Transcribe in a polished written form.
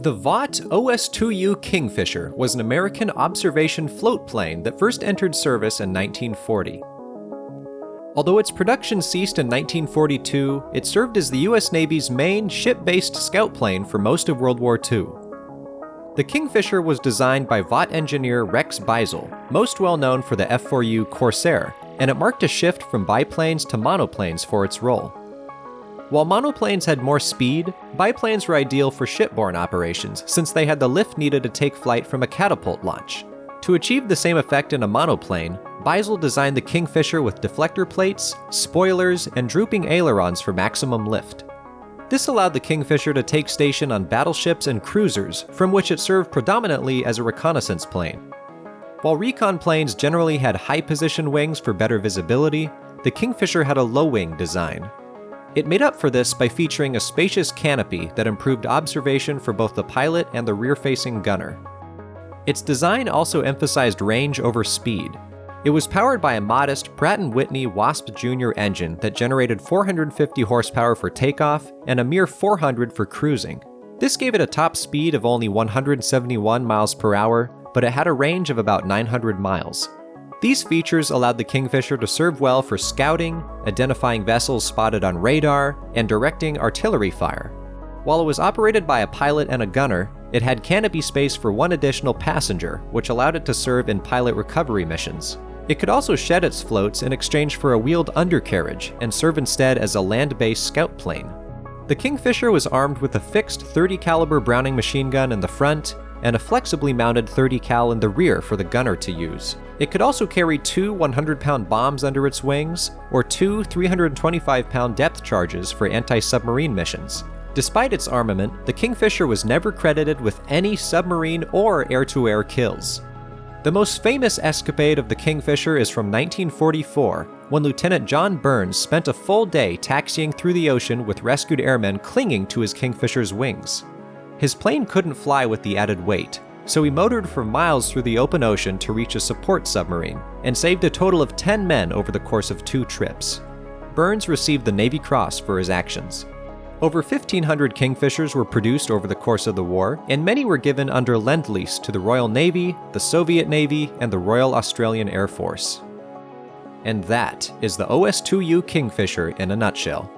The Vought OS2U Kingfisher was an American observation floatplane that first entered service in 1940. Although its production ceased in 1942, it served as the US Navy's main ship-based scout plane for most of World War II. The Kingfisher was designed by Vought engineer Rex Beisel, most well known for the F-4U Corsair, and it marked a shift from biplanes to monoplanes for its role. While monoplanes had more speed, biplanes were ideal for shipborne operations since they had the lift needed to take flight from a catapult launch. To achieve the same effect in a monoplane, Beisel designed the Kingfisher with deflector plates, spoilers, and drooping ailerons for maximum lift. This allowed the Kingfisher to take station on battleships and cruisers, from which it served predominantly as a reconnaissance plane. While recon planes generally had high-position wings for better visibility, the Kingfisher had a low-wing design. It made up for this by featuring a spacious canopy that improved observation for both the pilot and the rear-facing gunner. Its design also emphasized range over speed. It was powered by a modest Pratt & Whitney Wasp Jr. engine that generated 450 horsepower for takeoff and a mere 400 for cruising. This gave it a top speed of only 171 miles per hour, but it had a range of about 900 miles. These features allowed the Kingfisher to serve well for scouting, identifying vessels spotted on radar, and directing artillery fire. While it was operated by a pilot and a gunner, it had canopy space for one additional passenger, which allowed it to serve in pilot recovery missions. It could also shed its floats in exchange for a wheeled undercarriage and serve instead as a land-based scout plane. The Kingfisher was armed with a fixed .30 caliber Browning machine gun in the front and a flexibly mounted .30 cal in the rear for the gunner to use. It could also carry two 100-pound bombs under its wings, or two 325-pound depth charges for anti-submarine missions. Despite its armament, the Kingfisher was never credited with any submarine or air-to-air kills. The most famous escapade of the Kingfisher is from 1944, when Lieutenant John Burns spent a full day taxiing through the ocean with rescued airmen clinging to his Kingfisher's wings. His plane couldn't fly with the added weight, so he motored for miles through the open ocean to reach a support submarine, and saved a total of 10 men over the course of 2 trips. Burns received the Navy Cross for his actions. Over 1,500 Kingfishers were produced over the course of the war, and many were given under Lend-Lease to the Royal Navy, the Soviet Navy, and the Royal Australian Air Force. And that is the OS2U Kingfisher in a nutshell.